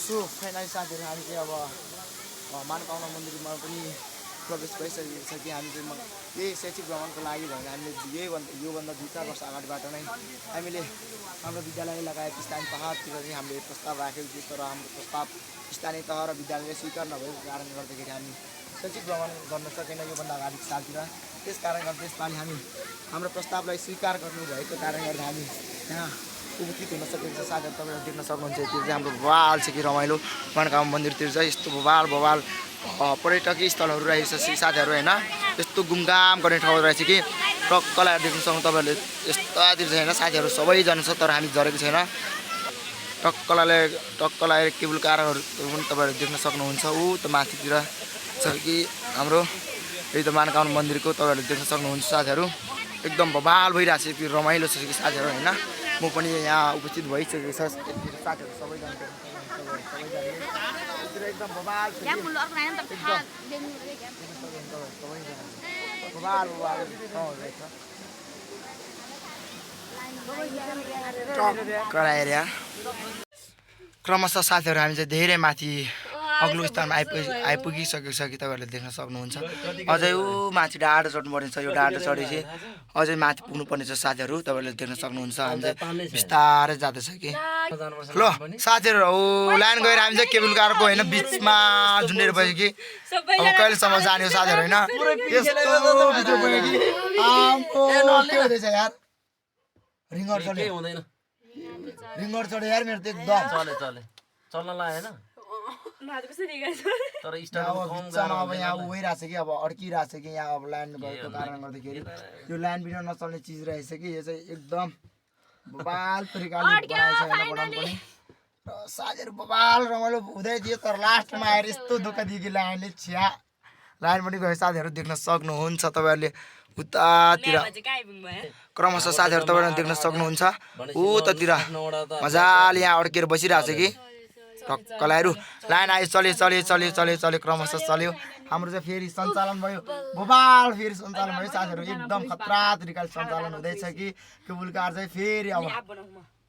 So finally साथीहरू हामी चाहिँ अब मानकामना मन्दिरमा पनि प्रवेश गरिसकेको छ कि हामी चाहिँ यही शैक्षिक भ्रमणको लागि भनेर हामीले योभन्दा 2-4 वर्ष अगाडिबाट नै हामीले हाम्रो विद्यालय लगायत स्थानीय तहतिर चाहिँ हामीले प्रस्ताव राखेको थियो तर हाम्रो प्रस्ताव स्थानीय तह र विद्यालयले स्वीकार नभएको कारणले गर्दाखेरि हामी शैक्षिक भ्रमण गर्न सकेन योभन्दा अगाडिको सालतिर। त्यस कारणले गर्दा यसपालि हामी हाम्रो प्रस्तावलाई स्वीकार गर्नुभएको कारणले गर्दा हामी यहाँ उपस्थित हुन सकेको छ। साथीहरू तपाईँहरू देख्न सक्नुहुन्छ यतिर चाहिँ हाम्रो बवाल छ कि रमाइलो मनोकामना मन्दिरतिर चाहिँ यस्तो बवाल पर्यटकीय स्थलहरू रहेछ साथीहरू होइन। यस्तो घुमघाम गर्ने ठाउँ रहेछ कि टक्कलाई देख्न सक्नु तपाईँहरूले यस्तातिर चाहिँ होइन साथीहरू सबैजना छ तर हामी झरेको छैन। टक्कलाई केबुल कारहरू पनि तपाईँहरू देख्न सक्नुहुन्छ। ऊ त माथितिर छ कि हाम्रो यही त मनोकामना मन्दिरको तपाईँहरूले देख्न सक्नुहुन्छ साथीहरू। एकदम बवाल भइरहेको छ कि रमाइलो छ कि साथीहरू होइन। म पनि यहाँ उपस्थित भइसकेको छ साथीहरू सबैजना एकदम बवाल छ एरिया। क्रमशः साथीहरू हामी चाहिँ धेरै माथि अग्लो स्थानमा आइपुगिसकेको छ कि तपाईँहरूले देख्न सक्नुहुन्छ। अझै ऊ माथि डाँडो चढ्नुपर्ने छ। यो डाँडो चढेपछि अझै माथि पुग्नुपर्ने छ साथीहरू तपाईँहरूले देख्न सक्नुहुन्छ। हामी चाहिँ बिस्तारै जाँदैछ कि ल साथीहरू हो लाइन गएर हामी चाहिँ केबुल कारको होइन बिचमा झुन्डेर बस्यो कि अब कहिलेसम्म जाने हो साथीहरू होइन। यार रिङ्गर चढ्यो यार मेरो त एकदम चल्न लाग्यो तर अब यहाँ उभिरहेको छ कि अब अड्किरहेको छ कि यहाँ अब लाइन भएको कारणले गर्दाखेरि यो लाइन बिना नचल्ने चिज रहेछ कि यो चाहिँ एकदम बवाल तरिकाले बनाएको छ होइन बनाउनु पनि र साथीहरू बवाल रमाइलो हुँदै थियो तर लास्टमा आएर यस्तो दुःख दियो कि लाइनले छ्या लाइन पनि गयो साथीहरू देख्न सक्नुहुन्छ तपाईँहरूले उतातिर क्रमशः साथीहरू तपाईँहरूले देख्न सक्नुहुन्छ उतातिर मजाले यहाँ अड्केर बसिरहेको छ कि टक्कलाइहरू लाइन आयो चल्यो क्रमशः चल्यो। हाम्रो चाहिँ फेरि सञ्चालन भयो बवाल फेरि सञ्चालन भयो साथीहरू एकदम खतरा तरिकाले सञ्चालन हुँदैछ कि केबुल कार चाहिँ फेरि अब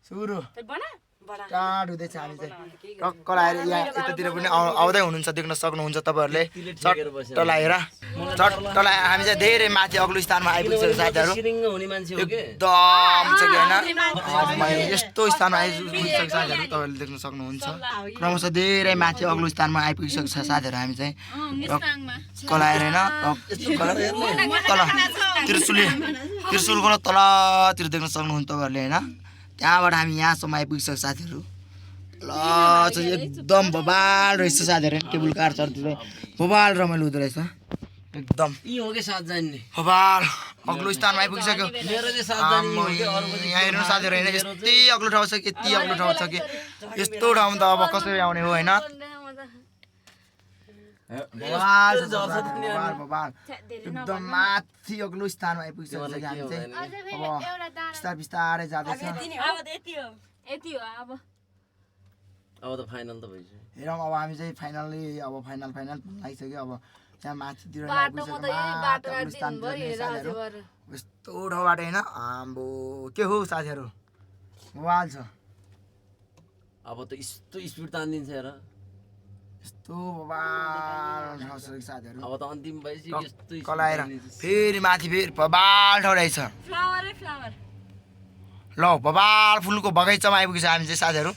सुरु स्टार्ट हुँदैछ। हामी चाहिँ टक्क लगाएर यहाँ यतातिर पनि आउँदै हुनुहुन्छ देख्न सक्नुहुन्छ तपाईँहरूले चट्ट लगाएर हामी चाहिँ धेरै माथि अग्लो स्थानमा आइपुगिसक्यो साथीहरू एकदम छ कि होइन यस्तो स्थानमा आइपुगिसक्यो साथीहरू तपाईँहरूले देख्न सक्नुहुन्छ। क्रमशः धेरै माथि अग्लो स्थानमा आइपुगिसकेको छ साथीहरू हामी चाहिँ टक्क लगाएर होइन तल त्रिशुलको तलतिर देख्न सक्नुहुन्छ तपाईँहरूले होइन। त्यहाँबाट हामी यहाँसम्म आइपुगिसक्यो साथीहरू। ल चाहिँ एकदम बवाल रहेछ साथीहरू केबुल कार चढ्दै बवाल रमाइलो हुँदो रहेछ एकदम बवाल अग्लो स्थानमा आइपुगिसक्यो। यहाँ हेर्नु साथीहरू होइन यस्तै अग्लो ठाउँ छ कि यति अग्लो ठाउँ छ कि यस्तो ठाउँमा त अब कसरी आउने हो होइन। एकदम माथि अग्लो स्थानमा आइपुगिसकेको छ कि हामी चाहिँ अब बिस्तारै जाँदैछ। हेरौँ अब हामी चाहिँ फाइनल लागिसक्यो। अब त्यहाँ माथितिर यस्तो ठाउँबाट होइन आम्बो के हो साथीहरू मोबाइल छ अब त यस्तो स्पिड तानिदिन्छ हेर यस्तो बवाल ठाउँ छ साथीहरू। अब त अन्तिम भएपछि यस्तो कलाएर फेरि माथि फेरि बवाल ठाउँ रहेछ ल बवाल फुलको बगैँचामा आइपुगेछ हामी चाहिँ साथीहरू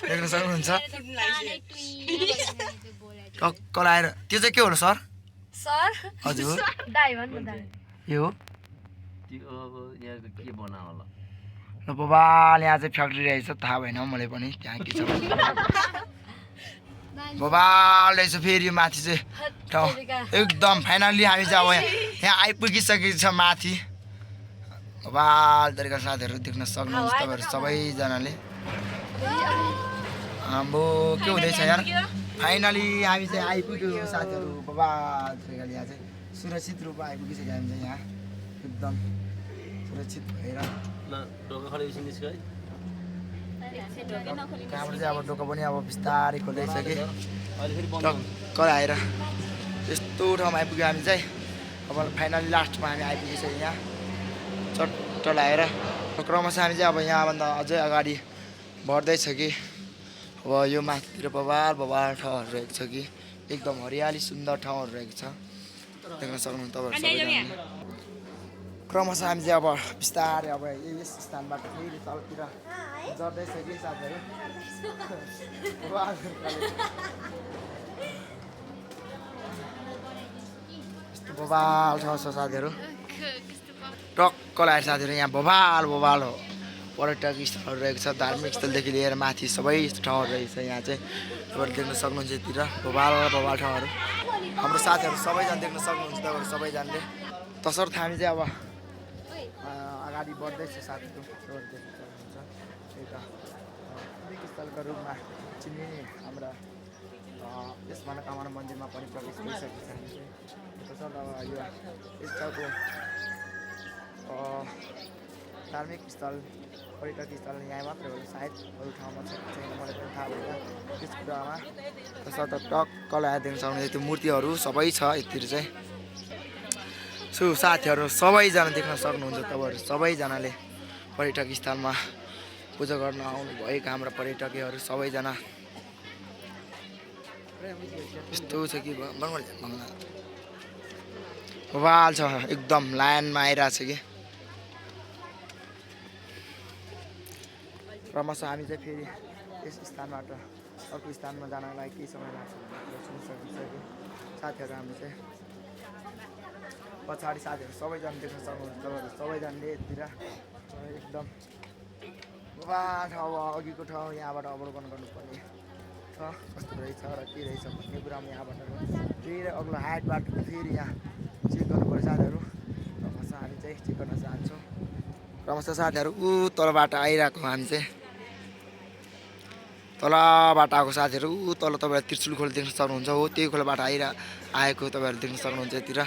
देख्न सक्नुहुन्छ। टक्क लगाएर त्यो चाहिँ के हो सर हजुर के हो के बना होला बवाल यहाँ चाहिँ फ्याक्ट्री रहेछ थाहा भएन मलाई पनि त्यहाँ के छ बवाल रहेछ। फेरि यो माथि चाहिँ ठाउँ एकदम फाइनल्ली हामी चाहिँ अब यहाँ आइपुगिसकेको छ माथि बवाल तरिका साथीहरू देख्न सक्नुहुन्छ तपाईँहरू सबैजनाले। हाम्रो के हुँदैछ यार फाइनली हामी चाहिँ आइपुग्यो साथीहरू बवाल तरिकाले यहाँ चाहिँ सुरक्षित रूपमा आइपुगिसक्यो हामी चाहिँ यहाँ एकदम सुरक्षित भएर। कहाँबाट चाहिँ अब डोका पनि अब बिस्तारै खोल्दैछ कि टक्क आएर यस्तो ठाउँमा आइपुग्यो हामी चाहिँ। अब फाइनली लास्टमा हामी आइपुगिसक्यो यहाँ चट्ट लगाएर क्रमशः हामी चाहिँ अब यहाँभन्दा अझै अगाडि बढ्दैछ कि अब यो माथितिर बबाल बबाल ठाउँहरू रहेको छ कि एकदम हरियाली सुन्दर ठाउँहरू रहेको छ देख्न सक्नुहुन्छ तपाईँहरू सबैजनाले क्रमशः हामी चाहिँ अब बिस्तारै अब यस स्थानबाट फेरि तलतिर झर्दैछ कि साथीहरू यस्तो बबाल ठाउँ छ साथीहरू टक्क लागेर साथीहरू यहाँ बबाल बबाल हो पर्यटक स्थलहरू रहेको छ धार्मिक स्थलदेखि लिएर माथि सबै ठाउँहरू रहेको छ यहाँ चाहिँ तपाईँहरू देख्न सक्नुहुन्छ यतिर बबाल बबाल ठाउँहरू हाम्रो साथीहरू सबैजना देख्न सक्नुहुन्छ तपाईँहरू सबैजनाले तसर्थ हामी चाहिँ अब अगाडि बढ्दैछ साथीहरू तपाईँहरू देख्न सक्नुहुन्छ एउटा धार्मिक स्थलका रूपमा चिनिने हाम्रा यस मनोकामना मन्दिरमा पनि प्रवेश गरिसकेको छ हामी चाहिँ तसर्थ अब यो स्थलको धार्मिक स्थल पर्यटक स्थल यहाँ मात्रै हो सायद अरू ठाउँमा छैन मलाई पनि थाहा भएन त्यस कुरामा तसर्थ टक्क लगाएर देख्न सक्नुहुन्छ त्यो मूर्तिहरू सबै छ यतिर चाहिँ सो साथीहरू सबैजना देख्न सक्नुहुन्छ तपाईँहरू सबैजनाले पर्यटक स्थलमा पूजा गर्न आउनुभएका हाम्रा पर्यटकीहरू सबैजना यस्तो छ कि बवाल छ एकदम लाइनमा आइरहेको छ कि क्रमशः हामी चाहिँ फेरि यस स्थानबाट अर्को स्थानमा जानको लागि केही समय लाग्छ सुनिसकिन्छ कि साथीहरू हामी चाहिँ पछाडि साथीहरू सबैजना देख्न सक्नुहुन्छ तपाईँहरू सबैजनाले यतिर एकदम बबाल ठाउँ अघिको ठाउँ यहाँबाट अवलोकन गर्नुपर्ने छ कस्तो रहेछ र के रहेछ भन्ने कुरामा यहाँबाट फेरि अग्लो हाइटबाट फेरि यहाँ चेक गर्नुपर्छ साथीहरू क्रमशः हामी चाहिँ चेक गर्न चाहन्छौँ क्रमशः साथीहरू ऊ तलबाट आइरहेको हामी चाहिँ तलबाट आएको साथीहरू ऊ तल तपाईँहरू त्रिशुल खोला देख्न सक्नुहुन्छ हो त्यही खोलाबाट आएको तपाईँहरू देख्न सक्नुहुन्छ यतिर